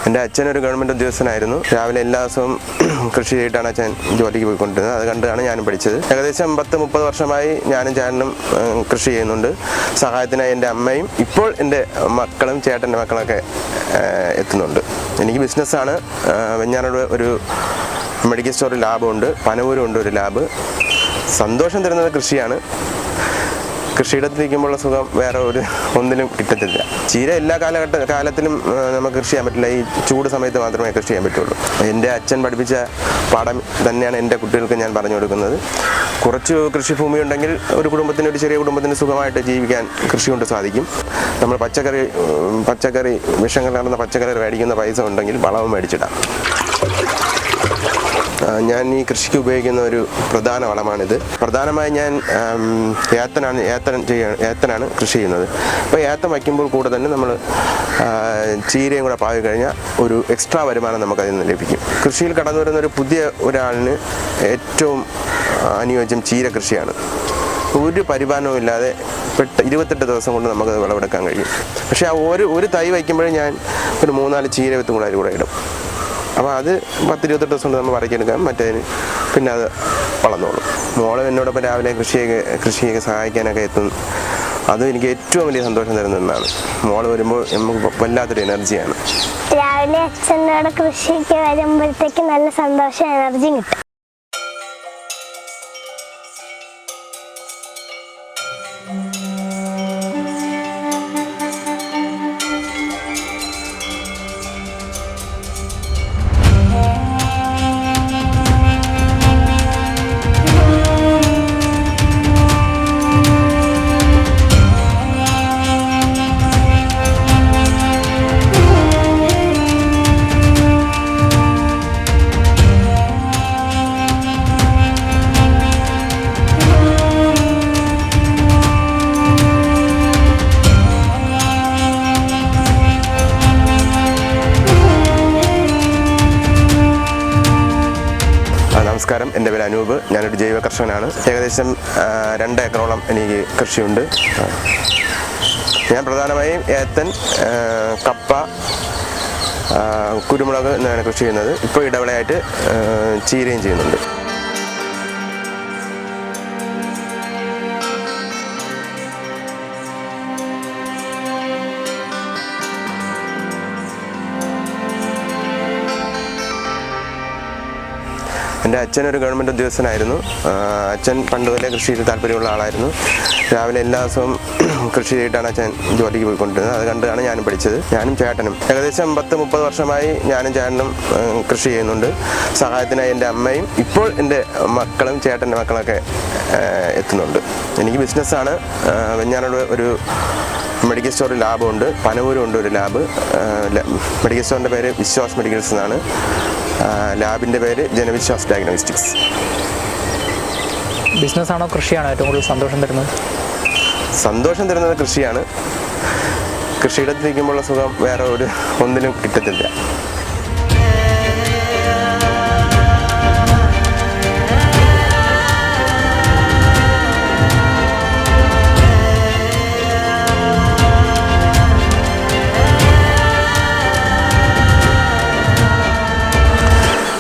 എൻ്റെ അച്ഛനൊരു ഗവൺമെൻറ് ഉദ്യോഗസ്ഥനായിരുന്നു. രാവിലെ എല്ലാ ദിവസവും കൃഷി ചെയ്തിട്ടാണ് അച്ഛൻ ജോലിക്ക് പോയിക്കൊണ്ടിരുന്നത്. അത് കണ്ടാണ് ഞാനും പഠിച്ചത്. ഏകദേശം 10-30 വർഷമായി ഞാനും ചേട്ടനും കൃഷി ചെയ്യുന്നുണ്ട്. സഹായത്തിനായി എൻ്റെ അമ്മയും ഇപ്പോൾ എൻ്റെ മക്കളും ചേട്ടൻ്റെ മക്കളൊക്കെ എത്തുന്നുണ്ട്. എനിക്ക് ബിസിനസ്സാണ്. വെഞ്ഞാറോട് ഒരു മെഡിക്കൽ സ്റ്റോർ ലാബുണ്ട്, പനവൂരുണ്ട് ഒരു ലാബ്. സന്തോഷം തരുന്നത് കൃഷിയാണ്. കൃഷിയിടത്തിരിക്കുമ്പോഴുള്ള സുഖം വേറെ ഒന്നിലും കിട്ടത്തില്ല. ചീര എല്ലാ കാലത്തിലും നമുക്ക് കൃഷി ചെയ്യാൻ പറ്റില്ല. ഈ ചൂട് സമയത്ത് മാത്രമേ കൃഷി ചെയ്യാൻ പറ്റുള്ളൂ. എൻ്റെ അച്ഛൻ പഠിപ്പിച്ച പാഠം തന്നെയാണ് എൻ്റെ കുട്ടികൾക്ക് ഞാൻ പറഞ്ഞു കൊടുക്കുന്നത്. കുറച്ച് കൃഷിഭൂമി ഉണ്ടെങ്കിൽ ഒരു ചെറിയ കുടുംബത്തിന് സുഖമായിട്ട് ജീവിക്കാൻ കൃഷി കൊണ്ട് സാധിക്കും. നമ്മൾ പച്ചക്കറി വിഷങ്ങൾ കലർന്ന പച്ചക്കറി മേടിക്കുന്ന പൈസ ഉണ്ടെങ്കിൽ വളവും മേടിച്ചിടാം. ഞാൻ ഈ കൃഷിക്ക് ഉപയോഗിക്കുന്ന ഒരു പ്രധാന വളമാണിത്. പ്രധാനമായി ഞാൻ ഏത്തനാണ് കൃഷി ചെയ്യുന്നത്. അപ്പോൾ ഏത്തം വയ്ക്കുമ്പോൾ കൂടെ തന്നെ നമ്മൾ ചീരയും കൂടെ പാകി കഴിഞ്ഞാൽ ഒരു എക്സ്ട്രാ വരുമാനം നമുക്കതിൽ നിന്ന് ലഭിക്കും. കൃഷിയിൽ കടന്നു വരുന്ന പുതിയ ഒരാളിന് ഏറ്റവും അനുയോജ്യം ചീര കൃഷിയാണ്. ഒരു പരിപാലനവും ഇല്ലാതെ 28 ദിവസം കൊണ്ട് നമുക്കത് വിളവെടുക്കാൻ കഴിയും. പക്ഷേ ആ ഒരു തൈ വയ്ക്കുമ്പോഴേ ഞാൻ ഒരു 3-4 ചീര വിത്തും കൂടെ അതിൽ കൂടെ ഇടും. അപ്പോൾ അത് 10-28 ദിവസം കൊണ്ട് നമ്മൾ വരയ്ക്കെടുക്കാം. മറ്റേതിന് പിന്നെ അത് വളർന്നോളും. മോളും എന്നോടൊപ്പം രാവിലെ കൃഷിയൊക്കെ സഹായിക്കാനൊക്കെ എത്തും. അതും എനിക്ക് ഏറ്റവും വലിയ സന്തോഷം തരുന്ന ഒന്നാണ്. മോള് വരുമ്പോൾ നമുക്ക് വല്ലാത്തൊരു എനർജിയാണ്. രാവിലെ അച്ഛനോട് കൃഷിക്ക് വരുമ്പോഴത്തേക്ക് നല്ല സന്തോഷം, എനർജി കിട്ടും. നമസ്കാരം, എൻ്റെ പേര് അനൂപ്. ഞാനൊരു ജൈവ കർഷകനാണ്. ഏകദേശം 2 ഏക്കറോളം എനിക്ക് കൃഷിയുണ്ട്. ഞാൻ പ്രധാനമായും ഏത്തൻ, കപ്പ, കുരുമുളക് എന്നാണ് കൃഷി ചെയ്യുന്നത്. ഇപ്പോൾ ഇടവേളയായിട്ട് ചീരയും ചെയ്യുന്നുണ്ട്. എൻ്റെ അച്ഛനൊരു ഗവൺമെൻറ് ഉദ്യോഗസ്ഥനായിരുന്നു. അച്ഛൻ പണ്ട് മുതലേ കൃഷിയിൽ താല്പര്യമുള്ള ആളായിരുന്നു. രാവിലെ എല്ലാ ദിവസവും കൃഷി ചെയ്തിട്ടാണ് അച്ഛൻ ജോലിക്ക് പോയിക്കൊണ്ടിരുന്നത്. അത് കണ്ടാണ് ഞാനും പഠിച്ചത്. ഞാനും ചേട്ടനും ഏകദേശം 10-30 വർഷമായി ഞാനും ചേട്ടനും കൃഷി ചെയ്യുന്നുണ്ട്. സഹായത്തിനായി എൻ്റെ അമ്മയും ഇപ്പോൾ എൻ്റെ മക്കളും ചേട്ടൻ്റെ മക്കളൊക്കെ എത്തുന്നുണ്ട്. എനിക്ക് ബിസിനസ്സാണ്. വെഞ്ഞാറോട് ഒരു മെഡിക്കൽ സ്റ്റോർ ലാബുണ്ട്, പനവൂരുണ്ട് ഒരു ലാബ്. മെഡിക്കൽ സ്റ്റോറിൻ്റെ പേര് വിശ്വാസ് മെഡിക്കൽസ് എന്നാണ്. ലാബിൻ്റെ പേര് ജനവിശ്വാസ് ഡയഗ്നോസ്റ്റിക്സ്. ബിസിനസ്സാണോ കൃഷിയാണോ ഏറ്റവും കൂടുതൽ സന്തോഷം തരുന്നത്? സന്തോഷം തരുന്നത് കൃഷിയാണ്. കൃഷിയിടത്തിരിക്കുമ്പോഴുള്ള സുഖം വേറെ ഒന്നിലും കിട്ടത്തില്ല.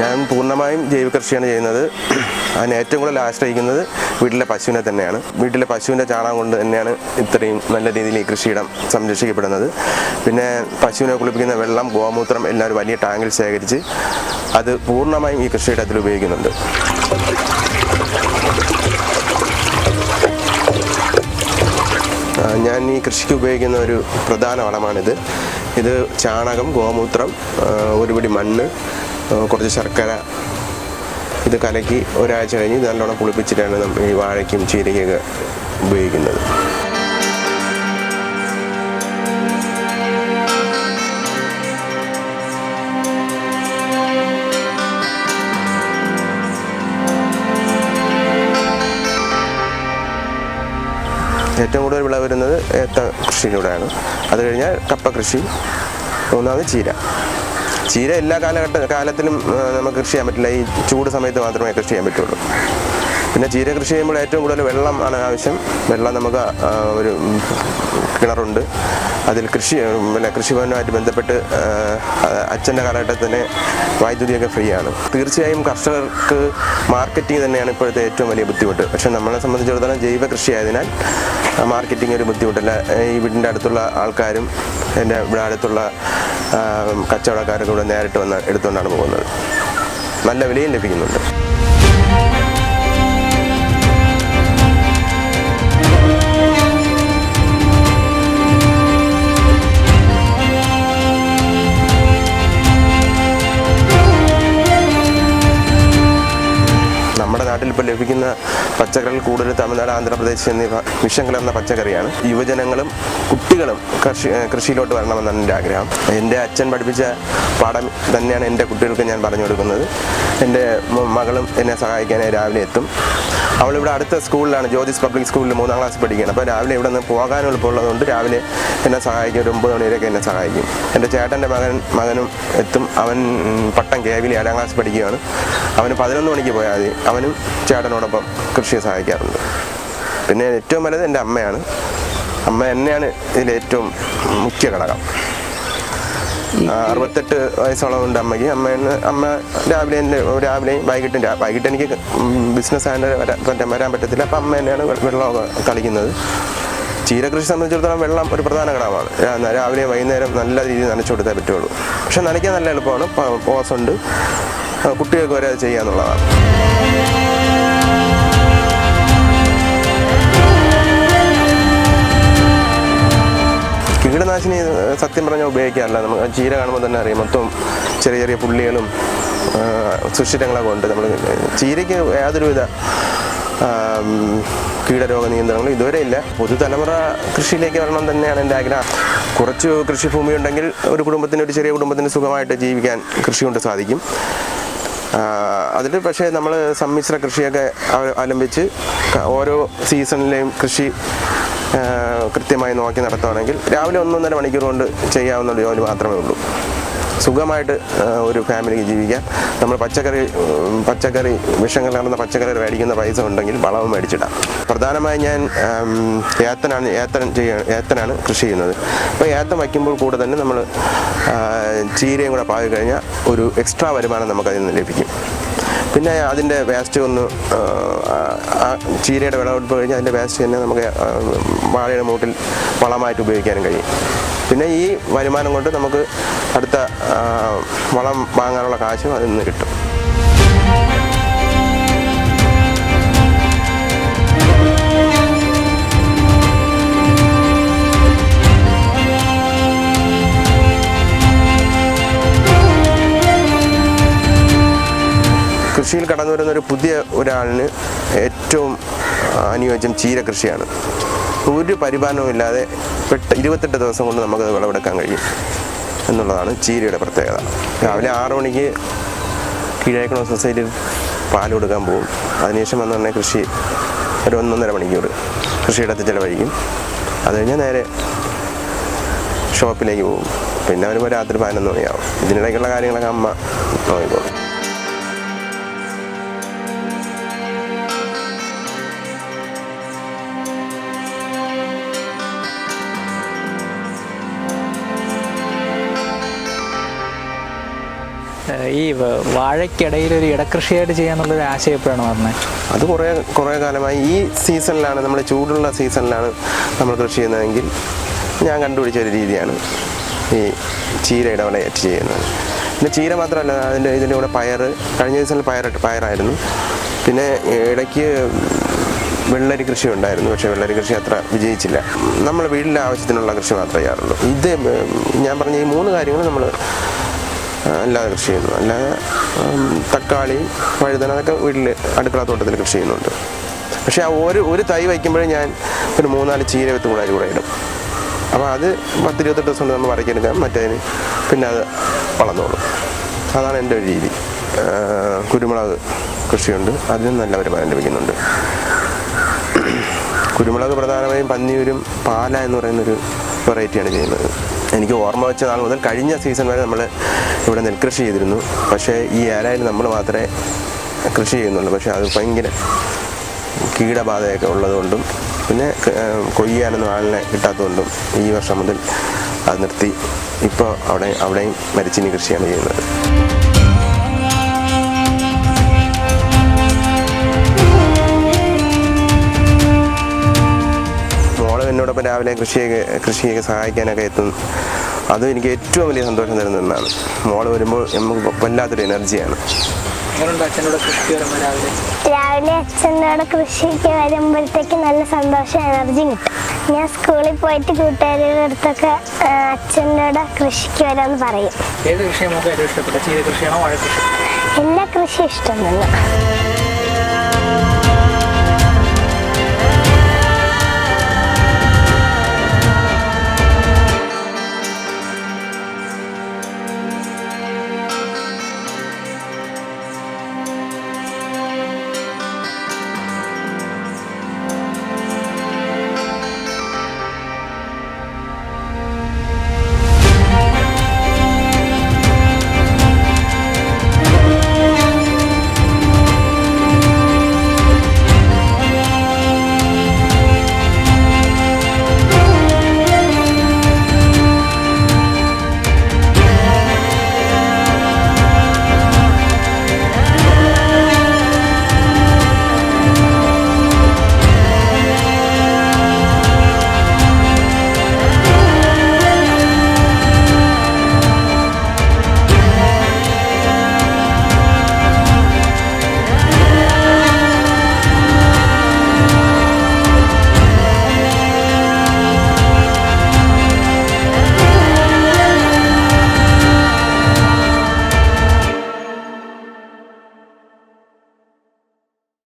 ഞാൻ പൂർണ്ണമായും ജൈവ കൃഷിയാണ് ചെയ്യുന്നത്. അതിന് ഏറ്റവും കൂടുതൽ ആശ്രയിക്കുന്നത് വീട്ടിലെ പശുവിനെ തന്നെയാണ്. വീട്ടിലെ പശുവിൻ്റെ ചാണകം കൊണ്ട് തന്നെയാണ് ഇത്രയും നല്ല രീതിയിൽ ഈ കൃഷിയിടം സംരക്ഷിക്കപ്പെടുന്നത്. പിന്നെ പശുവിനെ കുളിപ്പിക്കുന്ന വെള്ളം, ഗോമൂത്രം എല്ലാം ഒരു വലിയ ടാങ്കിൽ ശേഖരിച്ച് അത് പൂർണ്ണമായും ഈ കൃഷിയിടത്തിൽ ഉപയോഗിക്കുന്നുണ്ട്. ഞാൻ ഈ കൃഷിക്ക് ഉപയോഗിക്കുന്ന ഒരു പ്രധാന വളമാണിത്. ഇത് ചാണകം, ഗോമൂത്രം, ഒരു പിടി മണ്ണ്, കുറച്ച് ശർക്കര, ഇത് കലക്കി ഒരാഴ്ച കഴിഞ്ഞ് നല്ലോണം കുളിപ്പിച്ചിട്ടാണ് നമ്മൾ ഈ വാഴയ്ക്കും ചീരയ്ക്കൊക്കെ ഉപയോഗിക്കുന്നത്. ഏറ്റവും കൂടുതൽ വിളവ് വരുന്നത് ഏത്ത കൃഷിയിലൂടെയാണ്. അത് കഴിഞ്ഞാൽ കപ്പ കൃഷി, മൂന്നാമത് ചീര. ചീര എല്ലാ കാലത്തിലും നമുക്ക് കൃഷി ചെയ്യാൻ പറ്റില്ല. ഈ ചൂട് സമയത്ത് മാത്രമേ കൃഷി ചെയ്യാൻ പറ്റുള്ളൂ. പിന്നെ ചീര കൃഷി ചെയ്യുമ്പോൾ ഏറ്റവും കൂടുതൽ വെള്ളം ആണ് ആവശ്യം. വെള്ളം നമുക്ക് ഒരു കിണറുണ്ട്. അതിൽ കൃഷിഭവനുമായിട്ട് ബന്ധപ്പെട്ട് അച്ഛൻ്റെ കാലഘട്ടത്തിൽ തന്നെ വൈദ്യുതിയൊക്കെ ഫ്രീ ആണ്. തീർച്ചയായും കർഷകർക്ക് മാർക്കറ്റിംഗ് തന്നെയാണ് ഇപ്പോഴത്തെ ഏറ്റവും വലിയ ബുദ്ധിമുട്ട്. പക്ഷേ നമ്മളെ സംബന്ധിച്ചിടത്തോളം ജൈവ കൃഷി ആയതിനാൽ മാർക്കറ്റിംഗ് ഒരു ബുദ്ധിമുട്ടില്ല. ഈ വീടിൻ്റെ അടുത്തുള്ള ആൾക്കാരും എൻ്റെ ഇവിടെ അടുത്തുള്ള കച്ചവടക്കാരൊക്കെ ഇവിടെ നേരിട്ട് വന്ന് എടുത്തുകൊണ്ടാണ് പോകുന്നത്. നല്ല വിലയും ലഭിക്കുന്നുണ്ട്. നമ്മുടെ നാട്ടിൽ ഇപ്പോൾ ലഭിക്കുന്ന പച്ചക്കറികൾ കൂടുതൽ തമിഴ്നാട്, ആന്ധ്രാപ്രദേശ് എന്നിവ വിഷം കലർന്ന പച്ചക്കറിയാണ്. യുവജനങ്ങളും കുട്ടികളും കൃഷിയിലോട്ട് വരണമെന്നാണ് എൻ്റെ ആഗ്രഹം. എൻ്റെ അച്ഛൻ പഠിപ്പിച്ച പാഠം തന്നെയാണ് എൻ്റെ കുട്ടികൾക്ക് ഞാൻ പറഞ്ഞു കൊടുക്കുന്നത്. എൻ്റെ മകളും എന്നെ സഹായിക്കാനായി രാവിലെ എത്തും. അവളിവിടെ അടുത്ത സ്കൂളിലാണ്, ജ്യോതിസ് പബ്ലിക് സ്കൂളിൽ 3ാം ക്ലാസ് പഠിക്കുകയാണ്. അപ്പോൾ രാവിലെ ഇവിടെ നിന്ന് പോകാൻ എളുപ്പമുള്ളതുകൊണ്ട് രാവിലെ എന്നെ സഹായിക്കും. ഒരു 9 മണി വരെയൊക്കെ എന്നെ സഹായിക്കും. എൻ്റെ ചേട്ടൻ്റെ മകനും എത്തും. അവൻ പട്ടം കേവിൽ 7ാം ക്ലാസ് പഠിക്കുകയാണ്. അവന് 11 മണിക്ക് പോയാൽ മതി. അവനും ചേട്ടനോടൊപ്പം കൃഷിയെ സഹായിക്കാറുണ്ട്. പിന്നെ ഏറ്റവും വലുത് എൻ്റെ അമ്മയാണ്. അമ്മ തന്നെയാണ് ഇതിലേറ്റവും മുഖ്യ ഘടകം. 68 വയസ്സോളം ഉണ്ട് അമ്മയ്ക്ക്. അമ്മ രാവിലെയും വൈകിട്ട് എനിക്ക് ബിസിനസ് ആയിട്ട് വരാൻ പറ്റത്തില്ല. അപ്പം അമ്മ തന്നെയാണ് വെള്ളമൊക്കെ കളിക്കുന്നത്. ചീരകൃഷി സംബന്ധിച്ചിടത്തോളം വെള്ളം ഒരു പ്രധാന ഘടകമാണ്. രാവിലെ വൈകുന്നേരം നല്ല രീതിയിൽ നനച്ചു കൊടുത്തേ പറ്റുള്ളൂ. പക്ഷെ നനയ്ക്കാൻ നല്ല എളുപ്പമാണ്. പോസുണ്ട്. കുട്ടികൾക്ക് വരെ അത് ചെയ്യാന്നുള്ളതാണ്. കീടനാശിനി സത്യം പറഞ്ഞാൽ ഉപയോഗിക്കാറില്ല. നമുക്ക് ചീര കാണുമ്പോൾ തന്നെ അറിയാം, മൊത്തം ചെറിയ ചെറിയ പുള്ളികളും സുഷിരങ്ങളൊക്കെ ഉണ്ട്. നമ്മൾ ചീരയ്ക്ക് യാതൊരുവിധ കീടരോഗ നിയന്ത്രണങ്ങളും ഇതുവരെ ഇല്ല. പുതുതലമുറ കൃഷിയിലേക്ക് വരണം തന്നെയാണ് എൻ്റെ ആഗ്രഹം. കുറച്ച് കൃഷിഭൂമി ഉണ്ടെങ്കിൽ ഒരു ചെറിയ കുടുംബത്തിന് സുഖമായിട്ട് ജീവിക്കാൻ കൃഷി കൊണ്ട് സാധിക്കും. അതിൽ പക്ഷേ നമ്മൾ സമ്മിശ്ര കൃഷിയൊക്കെ അവലംബിച്ച് ഓരോ സീസണിലെയും കൃഷി കൃത്യമായി നോക്കി നടത്തുകയാണെങ്കിൽ രാവിലെ 1-1.5 മണിക്കൂർ കൊണ്ട് ചെയ്യാവുന്ന ജോലി മാത്രമേ ഉള്ളൂ. സുഖമായിട്ട് ഒരു ഫാമിലിക്ക് ജീവിക്കാം. നമ്മൾ പച്ചക്കറി വിഷങ്ങൾ കലർന്ന പച്ചക്കറി മേടിക്കുന്ന പൈസ ഉണ്ടെങ്കിൽ വളവും മേടിച്ചിടാം. പ്രധാനമായും ഞാൻ ഏത്തനാണ് കൃഷി ചെയ്യുന്നത്. അപ്പോൾ ഏത്തം വയ്ക്കുമ്പോൾ കൂടെ തന്നെ നമ്മൾ ചീരയും കൂടെ പാകി കഴിഞ്ഞാൽ ഒരു എക്സ്ട്രാ വരുമാനം നമുക്കതിൽ നിന്ന് ലഭിക്കും. പിന്നെ അതിൻ്റെ വേസ്റ്റ് ഒന്ന് ചീരയുടെ വിളവെടുപ്പ് കഴിഞ്ഞാൽ അതിൻ്റെ വേസ്റ്റ് തന്നെ നമുക്ക് വാഴയുടെ മൂട്ടിൽ വളമായിട്ട് ഉപയോഗിക്കാനും കഴിയും. പിന്നെ ഈ വരുമാനം കൊണ്ട് നമുക്ക് അടുത്ത വളം വാങ്ങാനുള്ള കാശും അതിൽ നിന്ന് കിട്ടും. കൃഷിയിൽ കടന്നു വരുന്ന ഒരു പുതിയ ഒരാളിന് ഏറ്റവും അനുയോജ്യം ചീര കൃഷിയാണ്. ഒരു പരിപാലനവും ഇല്ലാതെ 28 ദിവസം കൊണ്ട് നമുക്കത് വിളവെടുക്കാൻ കഴിയും എന്നുള്ളതാണ് ചീരയുടെ പ്രത്യേകത. രാവിലെ 6 മണിക്ക് കീഴേക്കണ സൊസൈറ്റിയിൽ പാൽ കൊടുക്കാൻ പോകും. അതിനുശേഷം വന്നു പറഞ്ഞാൽ കൃഷി ഒരു 1-1.5 മണിക്കൂർ കൃഷിയിടത്ത് ചിലവഴിക്കും. അത് കഴിഞ്ഞാൽ നേരെ ഷോപ്പിലേക്ക് പോകും. പിന്നെ വരുമ്പോൾ രാത്രി 11 മണിയാവും. ഇതിനിടയ്ക്കുള്ള കാര്യങ്ങളൊക്കെ അമ്മ നോക്കിക്കോളും. ഈ വാഴയ്ക്കിടയിൽ ഒരു ഇടകൃഷിയായിട്ട് ചെയ്യാന്നുള്ളൊരു ആശയം എപ്പോഴാണ് പറഞ്ഞത്? അത് കുറേ കാലമായി. ഈ സീസണിലാണ്, നമ്മൾ ചൂടുള്ള സീസണിലാണ് നമ്മൾ കൃഷി ചെയ്യുന്നതെങ്കിൽ ഞാൻ കണ്ടുപിടിച്ച ഒരു രീതിയാണ് ഈ ചീര ഇടവിളയായിട്ട് ചെയ്യുന്നത്. പിന്നെ ചീര മാത്രമല്ല, ഇതിൻ്റെ കൂടെ കഴിഞ്ഞ സീസണിൽ പയറായിരുന്നു. പിന്നെ ഇടയ്ക്ക് വെള്ളരി കൃഷി ഉണ്ടായിരുന്നു. പക്ഷേ വെള്ളരി കൃഷി അത്ര വിജയിച്ചില്ല. നമ്മൾ വീട്ടിലെ ആവശ്യത്തിനുള്ള കൃഷി മാത്രമേ ചെയ്യാറുള്ളൂ. ഇത് ഞാൻ പറഞ്ഞ ഈ 3 കാര്യങ്ങൾ നമ്മൾ അല്ലാതെ കൃഷി ചെയ്യുന്നു. അല്ലാതെ തക്കാളി, വഴുതന അതൊക്കെ വീട്ടിൽ അടുക്കളത്തോട്ടത്തിൽ കൃഷി ചെയ്യുന്നുണ്ട്. പക്ഷേ ആ ഒരു തൈ വയ്ക്കുമ്പോഴും ഞാൻ ഒരു 3-4 ചീര വിത്ത് കൂടെ ഇടും. അപ്പോൾ അത് 10-28 ദിവസം കൊണ്ട് നമ്മൾ വരയ്ക്കെടുക്കാം. മറ്റേതിന് പിന്നെ അത് വളർന്നോളും. അതാണ് എൻ്റെ ഒരു രീതി. കുരുമുളക് കൃഷിയുണ്ട്. അതിനും നല്ല വരുമാനം ലഭിക്കുന്നുണ്ട്. കുരുമുളക് പ്രധാനമായും പന്നിയൂരും പാല എന്ന് പറയുന്നൊരു വെറൈറ്റിയാണ് ചെയ്യുന്നത്. എനിക്ക് ഓർമ്മ വെച്ച നാൾ മുതൽ കഴിഞ്ഞ സീസൺ വരെ നമ്മൾ ഇവിടെ നെൽകൃഷി ചെയ്തിരുന്നു. പക്ഷേ ഈ ഏലയിൽ നമ്മൾ മാത്രമേ കൃഷി ചെയ്യുന്നുള്ളൂ. പക്ഷേ അത് ഭയങ്കര കീടബാധയൊക്കെ ഉള്ളതുകൊണ്ടും പിന്നെ കൊയ്യാനൊന്നും ആളിനെ കിട്ടാത്തതുകൊണ്ടും ഈ വർഷം മുതൽ അത് നിർത്തി ഇപ്പോൾ അവിടെയും മരച്ചീനി കൃഷിയാണ് ചെയ്യുന്നത്. മോള് എന്നോടൊപ്പം രാവിലെ കൃഷിയൊക്കെ സഹായിക്കാനൊക്കെ എത്തും. അതും എനിക്ക് ഏറ്റവും വലിയ സന്തോഷം തരുന്ന ഒന്നാണ്. മോള് വരുമ്പോൾ നമുക്ക് വല്ലാത്തൊരു എനർജിയാണ്. രാവിലെ അച്ഛൻ്റെ കൂടെ കൃഷിക്ക് വരുമ്പോഴത്തേക്ക് നല്ല സന്തോഷം എനർജി കിട്ടും. ഞാൻ സ്കൂളിൽ പോയിട്ട് കൂട്ടുകാരുടെ അടുത്തൊക്കെ അച്ഛൻ്റെ കൂടെ കൃഷിക്ക് വരാമെന്ന് പറയും. ഏത് കൃഷിയാണ് ഏറ്റവും ഇഷ്ടപ്പെട്ടത്? ചീര കൃഷിയാണോ വാഴ കൃഷി? എല്ലാ കൃഷിയും ഇഷ്ടം തന്നെ.